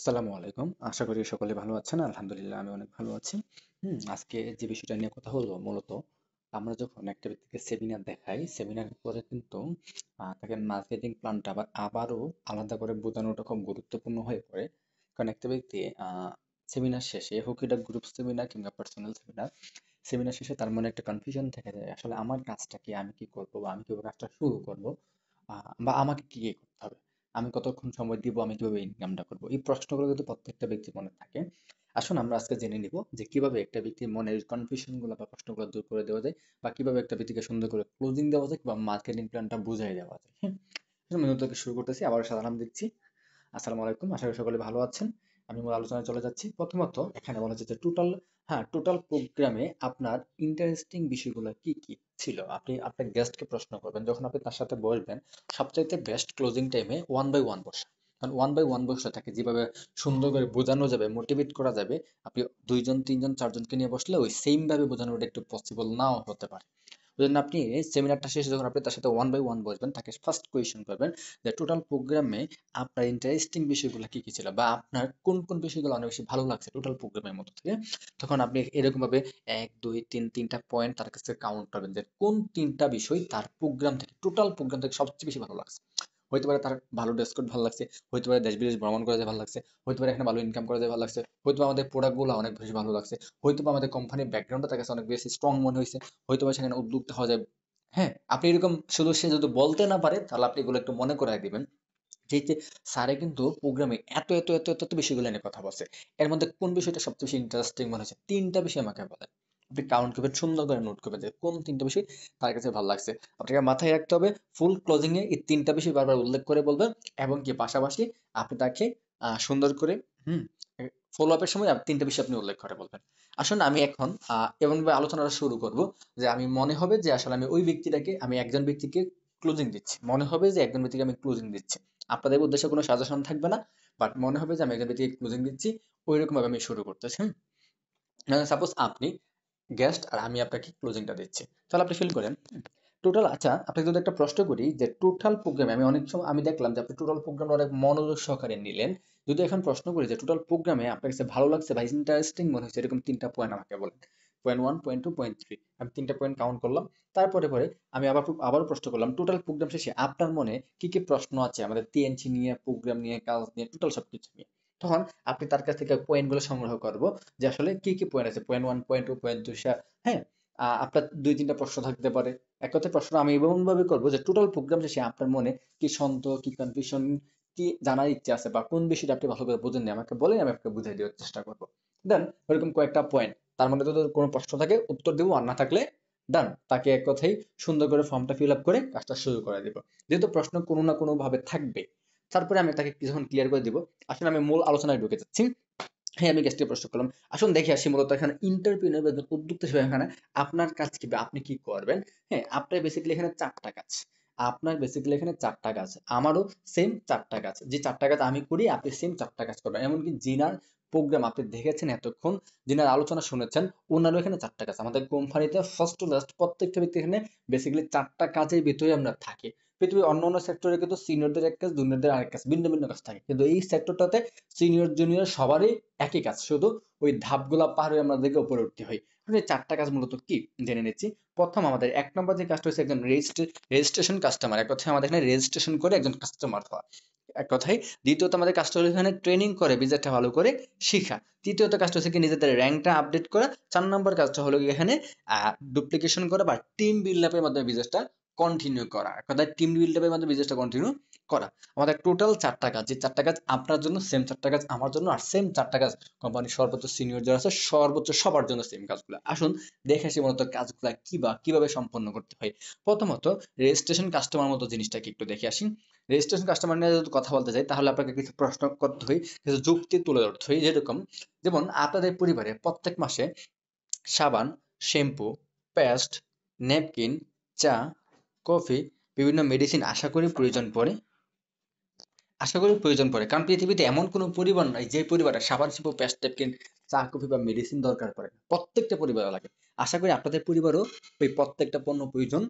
আসসালামু আলাইকুম। আশা করি সকলে ভালো আছেন। আলহামদুলিল্লাহ আমি অনেক ভালো আছি। আজকে যে বিষয়টা নিয়ে কথা হলো মূলত আমরা যখন একটা ব্যক্তিকে সেমিনার দেখাই, সেমিনারের পরে কিন্তু তাকে মার্কেটিং প্ল্যানটা আবারও আলাদা করে বোঝানোটা খুব গুরুত্বপূর্ণ হয়ে পড়ে। কারণ একটা ব্যক্তি সেমিনার শেষে হোক এটা গ্রুপ সেমিনার কিংবা পার্সোনাল সেমিনার, সেমিনার শেষে তার মনে একটা কনফিউশন থেকে যায়। আসলে আমার কাজটা কি? আমি কি করব? বা আমি কিভাবে কাজটা শুরু করব? বা আমাকে কি, কি করতে হবে? আমি কতক্ষণ সময় দিব? আমি কিভাবে ইনকামটা করব? এই প্রশ্নগুলো কিন্তু প্রত্যেকটা ব্যক্তির মনে থাকে। আসুন আমরা আজকে জেনে নিব যে কিভাবে একটা ব্যক্তির মনের কনফিউশন গুলো বা প্রশ্নগুলো দূর করে দেওয়া যায় বা কিভাবে একটা ব্যক্তিকে সুন্দর করে ক্লোজিং দেওয়া যায় বা মার্কেটিং প্ল্যানটা বুঝাই দেওয়া যায়। হ্যাঁ? মূলত থেকে শুরু করতেছি। আবার সালাম দিচ্ছি। আসসালামু আলাইকুম। আশা করি সকলে ভালো আছেন। আমি মূল আলোচনায় চলে যাচ্ছি। প্রথমত এখানে বলা হচ্ছে যে টোটাল প্রোগ্রামে আপনার ইন্টারেস্টিং বিষয়গুলো কি, কি ছিল? আপনি আপনার গেস্টকে প্রশ্ন করবেন। যখন আপনি তার সাথে বসবেন, সবচাইতে বেস্ট ক্লোজিং টাইমে 1 বাই 1 বসা। কারণ 1 বাই 1 বসলে তাকে যেভাবে সুন্দর করে বোঝানো যাবে, মোটিভেট করা যাবে, আপনি ২ জন, ৩ জন, ৪ জনকে নিয়ে বসলে ওই সেইম ভাবে বোঝানোটা একটু পসিবল নাও হতে পারে। ওইজন্য আপনি সেমিনারটা শেষে যখন আপনি তার সাথে 1 বাই 1 বসবেন, তাকে ফার্স্ট কোয়েশ্চেন করবেন যে টোটাল প্রোগ্রামে আপনার ইন্টারেস্টিং বিষয়গুলো কি, কি ছিল? বা আপনার কোন, কোন বিষয়গুলো অনেক বেশি ভালো লাগছে টোটাল প্রোগ্রামের মধ্য থেকে? তখন আপনি এরকমভাবে ১, ২, ৩ টা পয়েন্ট তার কাছে কাউন্ট করবেন যে কোন ৩ টা বিষয় তার প্রোগ্রাম থেকে, টোটাল প্রোগ্রাম থেকে সবচেয়ে বেশি ভালো লাগছে। হইতে পারে তার ভালো ড্রেস কোড ভালো লাগছে, হইতে পারে দেশ-বিদেশ ভ্রমণ করা যায় ভালো লাগছে, হইতে পারে এখানে ভালো ইনকাম করা যায় ভালো লাগছে, হইতে পারে আমাদের প্রোডাক্টগুলো অনেক বেশি ভালো লাগছে, হইতে পারে আমাদের কোম্পানির ব্যাকগ্রাউন্ডটা তার কাছে অনেক বেশি স্ট্রং মনে হইছে, হইতে পারে সেখানে উদ্যোক্তা হওয়া যায়। হ্যাঁ? আপনি এরকম শুধু সে যদি বলতে না পারে তাহলে আপনি এগুলো একটু মনে করায় দিবেন। যে স্যারে কিন্তু প্রোগ্রামে এত বিষয়গুলো নিয়ে কথা বলছে। এর মধ্যে কোন বিষয়টা সবচেয়ে বেশি ইন্টারেস্টিং মনে হচ্ছে? ৩ টা বিষয় আমাকে বলেন। আপনি কাউন্ট করবেন, সুন্দর করে নোট করবেন যে কোন ৩ টা বিষয় তার কাছে ভালো লাগছে। আপনাকে মাথায় রাখতে হবে ফুল ক্লোজিং এ এই ৩ টা বিষয় বারবার উল্লেখ করে বলবেন এবং কি পাশাপাশি আপনি তাকে সুন্দর করে হুম, ফলো আপ এর সময় ৩ টা বিষয় আপনি উল্লেখ করে বলবেন। আসুন আমি এখন এমনভাবে আলোচনাটা শুরু করব যে আমি মনে হবে যে আসলে আমি ওই ব্যক্তিটাকে আমি একজন ব্যক্তিকে ক্লোজিং দিচ্ছি। মনে হবে যে একজন ব্যক্তিকে আমি ক্লোজিং দিচ্ছি। আপনাদের উদ্দেশ্যে কোনো সাজেশন থাকবে না। বাট মনে হবে যে আমি একজন ব্যক্তিকে ক্লোজিং দিচ্ছি। ঐরকম ভাবে আমি শুরু করতেছি। সাপোজ আপনি গেস্ট আর আমি আপনাকে ক্লোজিংটা দিচ্ছি। তাহলে আপনি ফিল করেন টোটাল আচ্ছা আপনাকে যদি একটা প্রশ্ন করি যে টোটাল প্রোগ্রামে আমি অনেক সময় আমি দেখলাম যে আপনি টোটাল প্রোগ্রামটা অনেক মনোযোগ সহকারে নিলেন। যদি এখন প্রশ্ন করি যে টোটাল প্রোগ্রামে আপনার কাছে ভালো লাগছে বা ইন্টারেস্টিং মনে হয়েছে এরকম ৩ টা পয়েন্ট আমাকে বলেন। পয়েন্ট 1, পয়েন্ট 2, পয়েন্ট 3 আমি ৩ টা পয়েন্ট কাউন্ট করলাম। তারপরে আমি আবারও প্রশ্ন করলাম টোটাল প্রোগ্রাম শেষে আপনার মনে কি, কি প্রশ্ন আছে আমাদের টিএনসি নিয়ে, প্রোগ্রাম নিয়ে, কাজ নিয়ে, টোটাল সবকিছু নিয়ে। তখন আপনি তার কাছ থেকে পয়েন্টগুলো সংগ্রহ করব যে আসলে কি, কি পয়েন্ট আছে। পয়েন্ট 1, পয়েন্ট 2, পয়েন্ট 3 হ্যাঁ? আপনার ২-৩ টা প্রশ্ন থাকতে পারে। এক কথায় প্রশ্ন আমি এমনভাবে করব যে টোটাল প্রোগ্রাম শেষে আপনার মনে কি সন্দেহ, কি কনফিউশন, কি জানার ইচ্ছা আছে বা কোন বিষয়টা আপনি ভালো করে বোঝেননি আমাকে বলেন আমি আপনাকে বুঝাই দেওয়ার চেষ্টা করব। দেন ওরকম কয়েকটা পয়েন্ট তার মধ্যে যদি কোনো প্রশ্ন থাকে উত্তর দেব আর না থাকলে ডান তাকে এক কথায় সুন্দর করে ফর্মটা ফিল আপ করে কাজটা শুরু করে দিব। যেহেতু প্রশ্ন কোনো না কোনো ভাবে থাকবে তারপরে আমি তাকে কিছুক্ষণ ক্লিয়ার করে দিব। আসলে আমি মূল আলোচনায় ঢুকে যাচ্ছি। হ্যাঁ, আমি গেস্টকে প্রশ্ন করলাম। আসুন দেখে আসি মূলত এখানে এন্টারপ্রেনিউর বা একজন উদ্যোক্তা হিসেবে এখানে আপনার কাজ কি বা আপনি কি করবেন? হ্যাঁ, আপনার বেসিক্যালি এখানে ৪ টা কাজ। আপনার বেসিক্যালি এখানে ৪ টা কাজ। আমারও সেম ৪ টা কাজ। যে ৪ টা কাজ আমি করি আপনি সেম ৪ টা কাজ করবেন। এমনকি জিনার প্রোগ্রাম আপনি দেখেছেন এতক্ষণ, জিনার আলোচনা শুনেছেন, উনারও এখানে ৪ টা কাজ। আমাদের কোম্পানিতে ফার্স্ট টু লাস্ট প্রত্যেকটা ব্যক্তি এখানে বেসিক্যালি ৪ টা কাজের ভিতরে আমরা থাকি। পৃথিবীর অন্যান্য সেক্টরে কিন্তু সিনিয়রদের এক কাজ, জুনিয়রদের আরেক কাজ। ভিন্ন, ভিন্ন কাজ থাকে। কিন্তু এই সেক্টরটাতে সিনিয়র জুনিয়র সবারই একই কাজ, শুধু ওই ধাপগুলা পার হয়ে আমাদেরকে উপরে উঠতে হয়। এখন এই ৪ টা কাজ মূলত কি জেনে নিচ্ছি। প্রথম আমাদের ১ নম্বর যে কাজটা হচ্ছে একজন রেজিস্ট্রেশন কাস্টমার। এক কথায় আমাদের এখানে রেজিস্ট্রেশন করে একজন কাস্টমার হওয়া। এক কথায় দ্বিতীয়ত আমাদের কাজটা হলো এখানে ট্রেনিং করে বিজনেসটা ভালো করে শিখা। তৃতীয়ত কাজটা হচ্ছে কি নিজেদের র‍্যাংকটা আপডেট করা। ৪ নম্বর কাজটা হলো গিয়ে এখানে ডুপ্লিকেশন করা বা টিম বিল্ড আপ এর মাধ্যমে বিজনেসটা কন্টিনিউ করা। এক কথায় টিম বিল্ড আপ এর মাধ্যমে বিজনেসটা কন্টিনিউ করা। আমাদের টোটাল ৪ টা কাজ। যে ৪ টা কাজ আপনার জন্য, সেম ৪ টা কাজ আমার জন্য, আর সেম ৪ টা কাজ কোম্পানির সর্বোচ্চ সিনিয়র যারা আছে সর্বোচ্চ সবার জন্য সেম কাজগুলো। আসুন দেখে আসি মূলত কাজগুলা কি বা কিভাবে সম্পন্ন করতে হয়। প্রথমত রেজিস্ট্রেশন কাস্টমার মতো জিনিসটাকে একটু দেখে আসি। রেজিস্ট্রেশন কাস্টমার নিয়ে যদি কথা বলতে যাই তাহলে আপনাকে কিছু প্রশ্ন করতে হয়, কিছু যুক্তি তুলে ধরতে হয়। যেমন আপনাদের পরিবারে প্রত্যেক মাসে সাবান, শ্যাম্পু, পেস্ট, ন্যাপকিন, চা, কফি, বিভিন্ন মেডিসিন আশা করি প্রয়োজন পড়ে। কারণ পৃথিবীতে এমন কোনো পরিবার নাই যে পরিবারে সাবান, শ্যাম্পু, পেস্ট, ন্যাপকিন, চা, কফি বা মেডিসিন দরকার পড়ে না। প্রত্যেকটা পরিবারে লাগে। আশা করি আপনাদের পরিবারও ওই প্রত্যেকটা পণ্য প্রয়োজন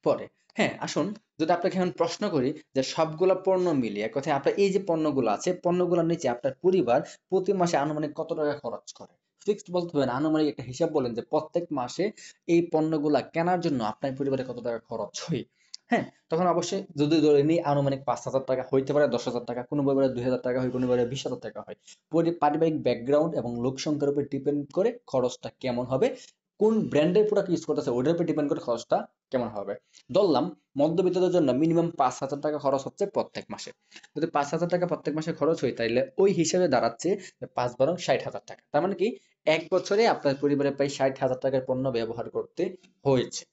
পরে। হ্যাঁ, আসুন যদি আপনাকে এখন প্রশ্ন করি যে সবগুলা পণ্য মিলিয়ে এক কথায় আপনার এই যে পণ্যগুলো আছে, পণ্যগুলোর নিচে আপনার পরিবার প্রতি মাসে আনুমানিক কত টাকা খরচ করে? ফিক্সড বলতে হবে না, আনুমানিক একটা হিসাব বলেন যে প্রত্যেক মাসে এই পণ্যগুলা কেনার জন্য আপনার পরিবারে কত টাকা খরচ হয়? হ্যাঁ, তখন অবশ্যই যদি ধরে নিই আনুমানিক ৫,০০০ টাকা হইতে পারে, ১০,০০০ টাকা, কোনো পরিবারে ২,০০০ টাকা হয়, কোনো পরিবারে ২০,০০০ টাকা হয়। পারিবারিক ব্যাকগ্রাউন্ড এবং লোক সংখ্যার উপর ডিপেন্ড করে খরচটা কেমন হবে, কোন ব্র্যান্ডের প্রোডাক্ট ইউজ করতেছে ওটার উপর ডিপেন্ড করে খরচটা কেমন হবে। ধরলাম মধ্যবিত্তদের জন্য মিনিমাম ৫,০০০ টাকা খরচ হচ্ছে প্রত্যেক মাসে। যদি ৫,০০০ টাকা প্রত্যেক মাসে খরচ হয় তাইলে ওই হিসেবে দাঁড়াচ্ছে যে ৫ × ৬০,০০০ টাকা। তার মানে কি এক বছরে আপনার পরিবারে প্রায় ৬০,০০০ টাকার পণ্য ব্যবহার করতে হয়েছে।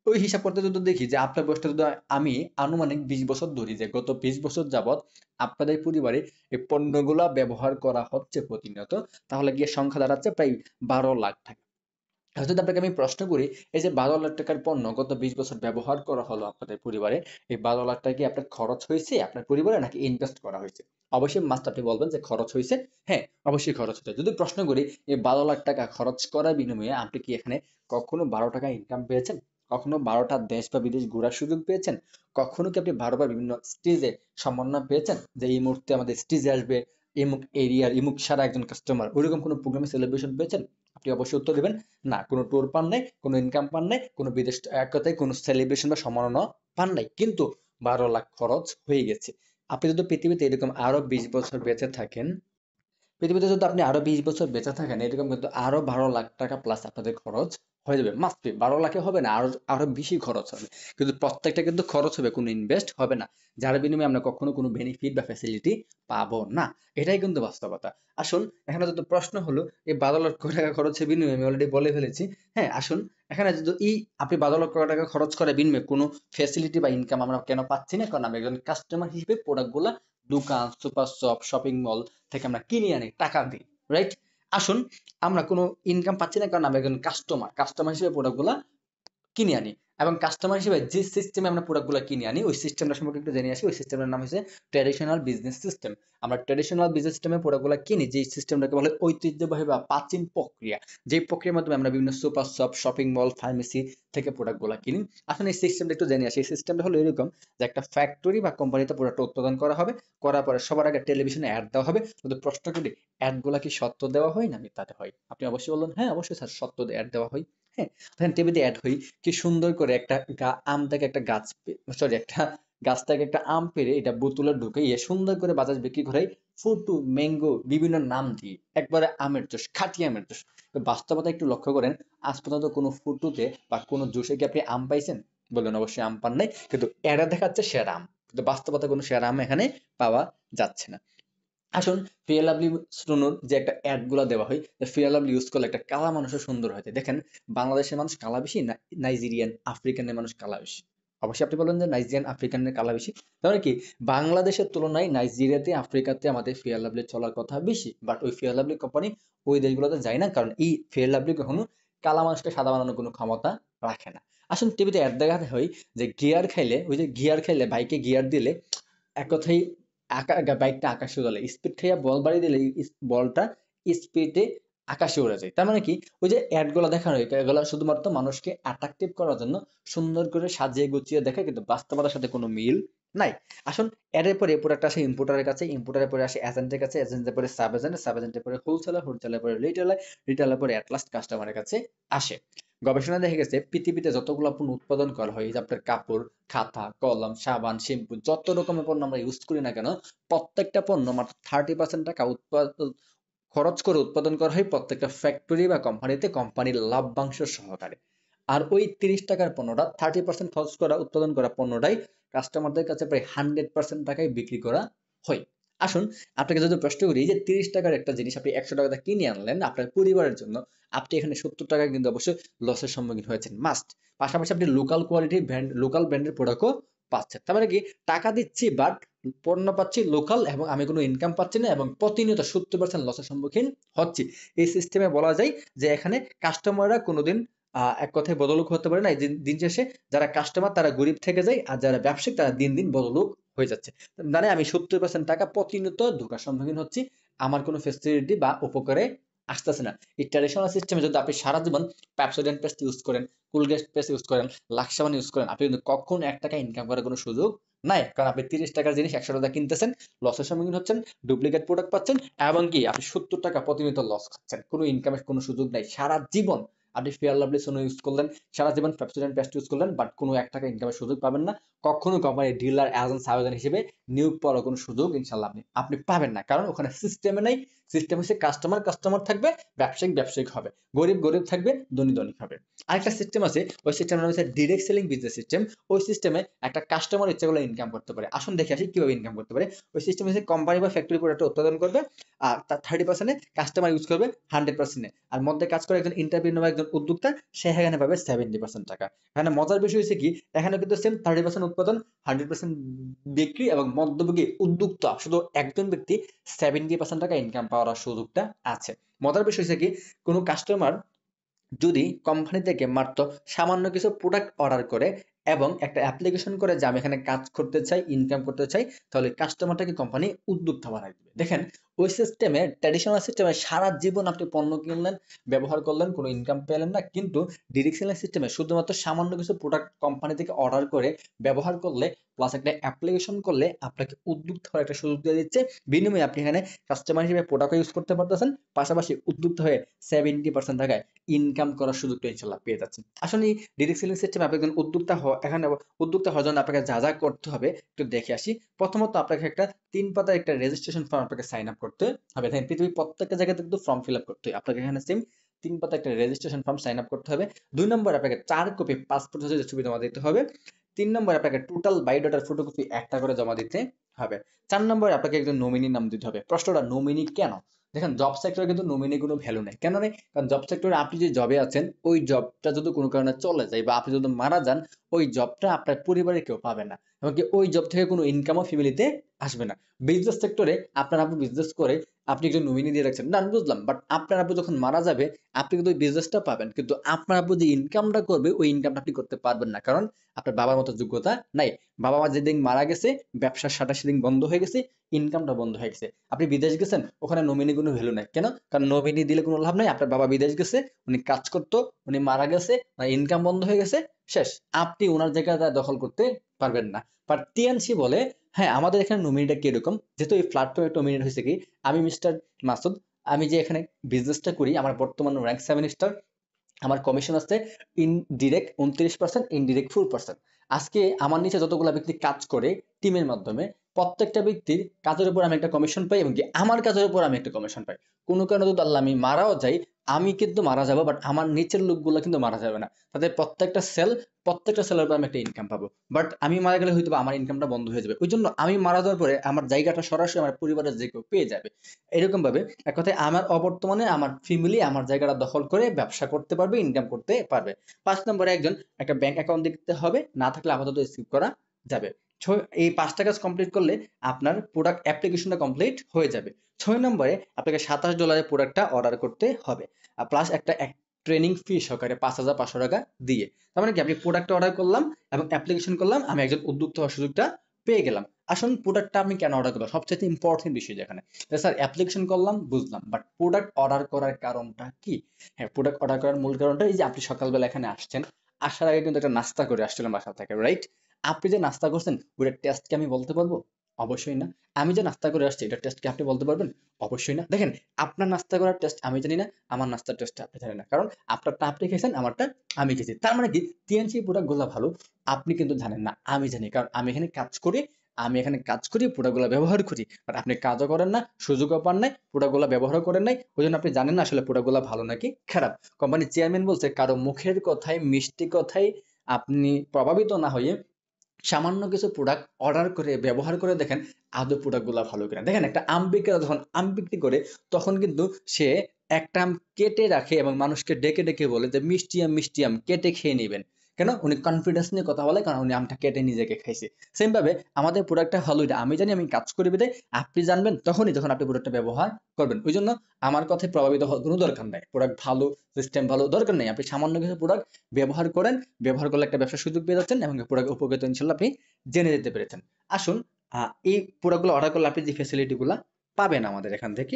ওই হিসাব করতে যদি দেখি যে আপনার বয়সটা যদি আমি আনুমানিক ২০ বছর ধরি, যে গত ২০ বছর যাবত আপনাদের পরিবারে এই পণ্যগুলা ব্যবহার করা হচ্ছে প্রতিনিয়ত, তাহলে গিয়ে সংখ্যা দাঁড়াচ্ছে প্রায় ১২ লাখ টাকা। আর যদি আপনাকে আমি প্রশ্ন করি, এই যে ১২ লাখ টাকার পণ্য গত ২০ বছর ব্যবহার করা হলো আপনাদের পরিবারে, এই ১২ লাখ টাকা কি আপনার খরচ হয়েছে আপনার পরিবারে নাকি ইনভেস্ট করা হয়েছে? অবশ্যই মাস্ট আপনি বলবেন যে খরচ হয়েছে। হ্যাঁ, অবশ্যই খরচ হয়েছে। যদি প্রশ্ন করি এই ১২ লাখ টাকা খরচ করার বিনিময়ে আপনি কি এখানে কখনো ১২ টাকা ইনকাম পেয়েছেন? কখনো ১২টা দেশ বা বিদেশ ঘোরার সুযোগ পেয়েছেন? কখনো কি আপনি ১২বার বিভিন্ন স্টেজে সম্মাননা পেয়েছেন যে এই মুহূর্তে আমাদের স্টেজে আসবে এমুক এরিয়ার এমুক সারা একজন কাস্টমার, ওইরকম কোনো প্রোগ্রামে সেলিব্রেশন পেয়েছেন? আপনি অবশ্যই উত্তর দিবেন না, কোনো ট্যুর পান নাই, কোনো ইনকাম পান নাই, কোনো বিদেশ, এক কথায় কোনো সেলিব্রেশন বা সম্মাননা পান নাই। কিন্তু ১২ লাখ খরচ হয়ে গেছে। আপনি যদি পৃথিবীতে এরকম আরো ২০ বছর বেঁচে থাকেন, পৃথিবীতে যদি আপনি আরো ২০ বছর বেঁচে থাকেন, এরকম কিন্তু আরো ১২ লাখ টাকা প্লাস আপনাদের খরচ হয়ে যাবে। মাস্ট বি ১২ লাখে হবে না, আরো আরো বেশি খরচ হবে। কিন্তু প্রত্যেকটা কিন্তু খরচ হবে, কোনো ইনভেস্ট হবে না, যার বিনিময়ে আমরা কখনো কোনো বেনিফিট বা ফ্যাসিলিটি পাবো না। এটাই কিন্তু বাস্তবতা। আসুন, এখানে যদি প্রশ্ন হলো এই ১২ লক্ষ টাকা খরচের বিনিময়ে আমি অলরেডি বলে ফেলেছি। হ্যাঁ, আসুন এখানে যদি আপনি ১২ লক্ষ টাকা খরচ করার বিনিময়ে কোনো ফ্যাসিলিটি বা ইনকাম আমরা কেন পাচ্ছি না? কারণ আমরা একজন কাস্টমার হিসেবে প্রোডাক্ট গুলা দোকান, সুপার শপ, শপিং মল থেকে আমরা কিনে আনি টাকা দিই, রাইট? আসুন, আমরা কোনো ইনকাম পাচ্ছি না কারণ আমরা একজন কাস্টমার, কাস্টমার হিসেবে প্রোডাক্ট গুলা কিনে আনি, এবং কাস্টমার হিসেবে যে সিস্টেমে আমরা প্রোডাক্টগুলো কিনে আনি ওই সিস্টেমটা সম্পর্কে একটু জেনে আসি। ওই সিস্টেমের নাম হচ্ছে ট্র্যাডিশনাল বিজনেস সিস্টেম। আমরা ট্র্যাডিশনাল বিজনেস সিস্টেমে প্রোডাক্টগুলো কিনি, যে সিস্টেমটাকে বলে ঐতিহ্যবাহী বা প্রাচীন প্রক্রিয়া, যে প্রক্রিয়ার মাধ্যমে আমরা বিভিন্ন super shop, shopping mall, pharmacy থেকে প্রোডাক্টগুলো কিনি। আসলে এই সিস্টেমটা একটু জেনে আসি। এই সিস্টেমটা হলো এরকম যে একটা ফ্যাক্টরি বা কোম্পানিতে প্রোডাক্ট উৎপাদন করা হবে, করার পরে সবার আগে টেলিভিশনে অ্যাড দেওয়া হবে। যদি প্রশ্ন করি অ্যাডগুলা কি সত্য দেওয়া হয় না মিথ্যাতে হয়, আপনি অবশ্যই বললেন হ্যাঁ অবশ্যই স্যার সত্য অ্যাড দেওয়া হয়। হ্যাঁ, তখন টিভিতে অ্যাড হই কি সুন্দর করে একটা আম থেকে একটা গাছ, সরি একটা গাছ থেকে একটা আম পেড়ে এটা বোতলে ঢুকে সুন্দর করে বাজারে বিক্রি করে ফুটু, ম্যাঙ্গো বিভিন্ন নাম দিয়ে একবারে আমের জুস, খাঁটি আমের জুস। তো বাস্তবতা একটু লক্ষ্য করেন, আজ পর্যন্ত কোনো ফুটুতে বা কোনো জুসে কি আপনি আম পাইছেন? বললেন অবশ্যই আম পান নাই, কিন্তু এরা দেখাচ্ছে সেরা আম, কিন্তু বাস্তবতা কোনো সেরা আম এখানে পাওয়া যাচ্ছে না। আসুন, ফেয়ার লাভলি স্টোনোর যে একটা অ্যাড গুলা দেওয়া হয়, ফেয়ার লাভলি ইউজ করলে একটা কালা মানুষও সুন্দর হয়েছে। দেখেন, বাংলাদেশের মানুষ কালা বেশি না নাইজেরিয়ান আফ্রিকানের মানুষ কালা বেশি? অবশ্যই আপনি বলবেন যে নাইজেরিয়ান আফ্রিকানের কালা বেশি। তাহলে কি বাংলাদেশের তুলনায় নাইজেরিয়াতে আফ্রিকাতে আমাদের ফেয়ার লাভলি চলার কথা বেশি, বাট ওই ফেয়ার লাভলি কোম্পানি ওই দেশগুলোতে যায় না, কারণ এই ফেয়ার লাভলি কখনো কালা মানুষকে সাদা বানানোর কোনো ক্ষমতা রাখে না। আসুন, টিভিতে অ্যাড দেখাতে হয় যে গিয়ার খাইলে, ওই যে গিয়ার খাইলে বাইকে গিয়ার দিলে এক কথায় বাইকটা আকাশে উড়ালে, স্পিড খাইয়া বল বাড়িয়ে দিলে বলটা স্পিডে আকাশে উড়ে যায়। তার মানে কি ওই যে অ্যাড গুলো দেখানো হয় এগুলো শুধুমাত্র মানুষকে অ্যাট্রাকটিভ করার জন্য, সুন্দর করে সাজিয়ে গুছিয়ে দেখায়, কিন্তু বাস্তবতার সাথে কোনো মিল নাই। আসুন, এর পরে প্রোডাক্ট আসে ইম্পোর্টারের কাছে, ইম্পোর্টারের পরে আসে এজেন্টের কাছে, এজেন্টের পরে সাব এজেন্ট, সাব এজেন্টের পরে হোলসেলার, হোলসেলার পরে রিটেলার, রিটেলার পরে অ্যাট লাস্ট কাস্টমারের কাছে আসে। গবেষণা দেখা গেছে পৃথিবীতে যতগুলো পণ্য উৎপাদন করা হয়, এই যে আপনার কাপড়, খাতা, কলম, সাবান, শ্যাম্পু, যত রকমের পণ্য আমরা ইউজ করি না কেন, প্রত্যেকটা পণ্য মাত্র 30% টাকা খরচ করে উৎপাদন করা হয় প্রত্যেকটা ফ্যাক্টরি বা কোম্পানিতে, কোম্পানির লভ্যাংশ সহকারে। আর ওই 30 টাকার পণ্যটা 30% খরচ করা উৎপাদন করা পণ্যটাই কাস্টমারদের কাছে প্রায় 100% টাকায় বিক্রি করা হয়। আসুন, আপনাকে যদি প্রশ্ন করি যে 30 টাকার একটা জিনিস আপনি 100 টাকাতে কিনে আনলেন আপনার পরিবারের জন্য, আপনি এখানে 70 টাকা কিন্তু অবশ্যই লসের সম্মুখীন হয়েছেন মাস্ট। পাশাপাশি আপনি লোকাল কোয়ালিটি ব্র্যান্ড, লোকাল ব্র্যান্ডের প্রোডাক্টও পাচ্ছেন। তার মানে কি টাকা দিচ্ছি বাট পণ্য পাচ্ছি লোকাল, এবং আমি কোনো ইনকাম পাচ্ছি না, এবং প্রতিনিয়ত 70% লসের সম্মুখীন হচ্ছি। এই সিস্টেমে বলা যায় যে এখানে কাস্টমাররা কোনোদিন এক কথায় বড়লোক হতে পারে না। এই দিন শেষে যারা কাস্টমার তারা গরিব থেকে যায়, আর যারা ব্যবসায়িক তারা দিন দিন বড়লোক হয়ে যাচ্ছে। মানে আমি 70% টাকা প্রতিনিয়ত ধোঁকার সম্মুখীন হচ্ছি, আমার কোনো ফেসিলিটি বা উপকারে আসতেছে না। এই ট্র্যাডিশনাল সিস্টেমে যদি আপনি সারা জীবন পেপসোডেন্ট পেস্ট ইউজ করেন, কুলগেট পেস্ট ইউজ করেন, লাক্স সাবান ইউজ করেন, আপনি কিন্তু কখনো ৳১ ইনকাম করার কোনো সুযোগ নাই। কারণ আপনি ৳৩০ জিনিস ৳১০০ কিনতেছেন, লসের সম্মুখীন হচ্ছেন, ডুপ্লিকেট প্রোডাক্ট পাচ্ছেন এবং কি আপনি ৳৭০ প্রতিনিয়ত লস খাচ্ছেন। কোনো ইনকামের কোনো সুযোগ নাই। সারা জীবন আপনি ফেয়ার লাভলি সোনো ইউজ করলেন, সারা জীবন পেপসোডেন্ট পেস্ট ইউজ করলেন, বাট কোনো ৳১ ইনকামের সুযোগ পাবেন না। কখনো কোম্পানির ডিলার, এজেন্ট, সাব এজেন্ট হিসেবে নিয়োগ পাওয়ার কোনো সুযোগ ইনশাআল্লাহ আপনি আপনি পাবেন না। কারণ ওখানে সিস্টেমে নাই। সিস্টেম হচ্ছে কাস্টমার কাস্টমার থাকবে, ব্যবসায়িক ব্যবসায়িক হবে, গরিব গরিব থাকবে, ধনী ধনী হবে। আরেকটা সিস্টেম আছে, ওই সিস্টেমের নাম হচ্ছে ডিরেক্ট সেলিং বিজনেস সিস্টেম। ওই সিস্টেমে একটা কাস্টমার ইচ্ছা করলে ইনকাম করতে পারে। আসুন দেখে আসি কিভাবে ইনকাম করতে পারে। ওই সিস্টেম হচ্ছে কোম্পানি বা ফ্যাক্টরি প্রোডাক্ট উৎপাদন করবে, আর তার 30% কাস্টমার ইউজ করবে, 100% আর মধ্যে কাজ করে একজন ইন্টারপ্রেনিউর বা একজন উদ্যোক্তা, সে এখানে পাবে 70% টাকা। এখানে মজার বিষয় হচ্ছে কি, এখানে কিন্তু সেম 30% উৎপাদন, 100% বিক্রি এবং মধ্যভোগী উদ্যোক্তা শুধু একজন ব্যক্তি 70% টাকা ইনকাম পাওয়ার সুযোগটা আছে। মজার বিষয় হচ্ছে কি, কোনো কাস্টমার যদি কোম্পানি থেকে মাত্র সামান্য কিছু প্রোডাক্ট অর্ডার করে এবং একটা অ্যাপ্লিকেশন করে যে আমি এখানে কাজ করতে চাই, ইনকাম করতে চাই, তাহলে কাস্টমারটাকে কোম্পানি উদ্যোক্তা বানাই দিবে। দেখেন, ওই সিস্টেমে, ট্র্যাডিশনাল সিস্টেমে সারা জীবন আপনি পণ্য কিনলেন, ব্যবহার করলেন, কোনো ইনকাম পেলেন না। কিন্তু ডিরেক্ট সেলিং সিস্টেমে শুধুমাত্র সামান্য কিছু প্রোডাক্ট কোম্পানি থেকে অর্ডার করে ব্যবহার করলে, প্লাস একটা অ্যাপ্লিকেশন করলে আপনাকে উদ্যোক্তা হওয়ার একটা সুযোগ দিয়ে দিচ্ছে। বিনিময়ে আপনি এখানে কাস্টমার হিসেবে প্রোডাক্ট ইউজ করতে পারতেছেন, পাশাপাশি উদ্যোক্তা হয়ে 70% টাকায় ইনকাম করার সুযোগটা ইনশাল্লাহ পেয়ে যাচ্ছেন। আসলে এই ডিরেক্ট সেলিং সিস্টেমে আপনি একজন উদ্যোক্তা এখানে উদ্যোক্তা হওয়ার জন্য আপনাকে যা যা করতে হবে একটু দেখে আসি। প্রথমত আপনাকে একটা 3 পাতার একটা রেজিস্ট্রেশন ফর্ম আপনাকে সাইন আপ করতে হবে। দেখেন, পৃথিবীর প্রত্যেকটা জায়গাতে কিন্তু ফর্ম ফিল আপ করতে হয়। আপনাকে এখানে সেম 3 পাতা একটা রেজিস্ট্রেশন ফর্ম সাইন আপ করতে হবে। 2 নম্বর, আপনাকে 4 কপি পাসপোর্ট সাইজের ছবি জমা দিতে হবে। 3 নম্বর, আপনাকে টোটাল বায়োডাটার ফটোকপি একটা করে জমা দিতে হবে। 4 নম্বরে আপনাকে একজন নমিনির নাম দিতে হবে। প্রশ্নটা, নমিনি কেন? দেখেন, জব সেক্টরে কিন্তু নমিনি কোনো ভ্যালু নেই। কেন নেই? কারণ জব সেক্টরে আপনি যে জবে আছেন, ওই জবটা যদি কোনো কারণে চলে যায় বা আপনি যদি মারা যান, ওই জবটা আপনার পরিবারের কেউ পাবে না, এমনকি ওই জব থেকে কোনো ইনকামও ফ্যামিলিতে আসবে না। বিজনেস সেক্টরে আপনার আপু বিজনেস করে আপনি একজন নমিনি দিয়ে রাখছেন, না বুঝলাম, বাট আপনার আপু যখন মারা যাবে আপনি কিন্তু ওই বিজনেসটা পাবেন, কিন্তু আপনার আপু যে ইনকামটা করবে ওই ইনকামটা আপনি করতে পারবেন না, কারণ আপনার বাবার মতো যোগ্যতা নাই। বাবা মা যেদিন মারা গেছে, ব্যবসার শাটা সেদিন বন্ধ হয়ে গেছে, ইনকামটা বন্ধ হয়ে গেছে। আপনি বিদেশ গেছেন, ওখানে নমিনি কোনো ভ্যালু নাই। কেন? কারণ নমিনি দিলে কোনো লাভ নাই। আপনার বাবা বিদেশ গেছে, উনি কাজ করতো, উনি মারা গেছে, ইনকাম বন্ধ হয়ে গেছে, শেষ। আপনি ওনার জায়গাটা দখল করতে পারবেন না। বাট টিএনসি বলে, হ্যাঁ, আমাদের এখানে নমিনিটা কিরকম, যেহেতু এই প্ল্যাটফর্মে নমিনি হয়েছে কি, আমি মিস্টার মাসুদ, আমি যে এখানে বিজনেসটা করি, আমার বর্তমান র্যাঙ্ক 7 স্টার, আমার কমিশন আছে ইনডিরেক্ট 29%, ইনডিরেক্ট 4%। আজকে আমার নিচে যতগুলো ব্যক্তি কাজ করে টিমের মাধ্যমে, প্রত্যেকটা ব্যক্তির কাজের উপর আমি একটা কমিশন পাই এবং কি আমার কাজের উপর আমি একটা কমিশন পাই। কোনো কারণে যদি আল্লাহ আমি মারাও যাই, আমি কিন্তু মারা যাবো, বাট আমার নিচের লোকগুলো কিন্তু মারা যাবে না। তাদের প্রত্যেকটা সেলের উপর আমি একটা ইনকাম পাবো। বাট আমি মারা গেলে হয়তো বা আমার ইনকামটা বন্ধ হয়ে যাবে। ওই জন্য আমি মারা যাওয়ার পরে আমার জায়গাটা সরাসরি আমার পরিবারের যে কেউ পেয়ে যাবে। এরকম ভাবে এক কথায় আমার অবর্তমানে আমার ফ্যামিলি আমার জায়গাটা দখল করে ব্যবসা করতে পারবে, ইনকাম করতে পারবে। 5 নম্বরে একজন একটা ব্যাংক অ্যাকাউন্ট দিতে হবে, না থাকলে আপাতত স্কিপ করা যাবে। এই 5টা কাজ কমপ্লিট করলে আপনার প্রোডাক্ট অ্যাপ্লিকেশনটা কমপ্লিট হয়ে যাবে। 6 নম্বরে আপনাকে $27 প্রোডাক্টটা অর্ডার করতে হবে, প্লাস একটা ট্রেনিং ফি সহকারে ৳5,500 দিয়ে। তার মানে কি, আপনি প্রোডাক্টটা অর্ডার করলাম এবং অ্যাপ্লিকেশন করলাম, আমি একজন উদ্যোক্তা হওয়ার সুযোগটা পেয়ে গেলাম। আসুন, প্রোডাক্টটা আমি কেন অর্ডার করলাম, সবচেয়ে ইম্পর্টেন্ট বিষয় যেখানে, স্যার অ্যাপ্লিকেশন করলাম বুঝলাম, বাট প্রোডাক্ট অর্ডার করার কারণটা কি? হ্যাঁ, প্রোডাক্ট অর্ডার করার মূল কারণটা এই যে আপনি সকালবেলা এখানে আসছেন, আসার আগে কিন্তু একটা নাস্তা করে আসছিলাম বাসা থেকে, রাইট? আপনি যে নাস্তা করছেন ওইটার টেস্ট কি আমি বলতে পারবো? অবশ্যই না। আমি যে নাস্তা করে আসছি এটার টেস্ট কি আপনি বলতে পারবেন? অবশ্যই না। দেখেন, আপনার নাস্তা করার টেস্ট আমি জানি না, আমার নাস্তার টেস্ট আপনি জানেন না, কারণ আপনারটা আপনি খেয়েছেন, আমারটা আমি খেয়েছি। তার মানে কি, টিএনসি প্রোডাক্ট গুলো ভালো, আপনি কিন্তু জানেন না, আমি জানি, কারণ আমি এখানে কাজ করি, প্রোডাক্টগুলো ব্যবহার করি। বাট আপনি কাজও করেন না, সুযোগও পান নাই, প্রোডাক্টগুলো ব্যবহারও করেন নাই, ওই জন্য আপনি জানেন না আসলে প্রোডাক্টগুলো ভালো নাকি খারাপ। কোম্পানির চেয়ারম্যান বলছে, কারো মুখের কথায়, মিষ্টি কথায় আপনি প্রভাবিত না হয়ে সামান্য কিছু প্রোডাক্ট অর্ডার করে ব্যবহার করে দেখেন আদৌ প্রোডাক্টগুলো ভালো কিনা। দেখেন, একটা আম বিক্রেতা যখন আম বিক্রি করে, তখন কিন্তু সে একটা আম কেটে রাখে এবং মানুষকে ডেকে ডেকে বলে যে মিষ্টি আম, মিষ্টি আম, কেটে খেয়ে নেবেন। কেন? উনি কনফিডেন্স নিয়ে কথা বলে, কারণ উনি আমটা কেটে নিজেকে খাইছে। সেম ভাবে আমাদের প্রোডাক্টটা ভালো, এটা আমি জানি, আমি কাজ করি বিধায় আপনি জানবেন তখনই যখন আপনি প্রোডাক্টটা ব্যবহার করবেন। ওই জন্য আমার কথায় প্রভাবিত হওয়ার কোনো দরকার নাই। প্রোডাক্ট ভালো, সিস্টেম ভালো, দরকার নেই। আপনি সামান্য কিছু প্রোডাক্ট ব্যবহার করেন, ব্যবহার করলে একটা ব্যবসার সুযোগ পেয়ে যাচ্ছেন এবং প্রোডাক্ট উপকৃত ইনশাল্লাহ আপনি জেনে যেতে পেরেছেন। আসুন, এই প্রোডাক্টগুলো অর্ডার করলে আপনি যে ফ্যাসিলিটি গুলা পাবেন আমাদের এখান থেকে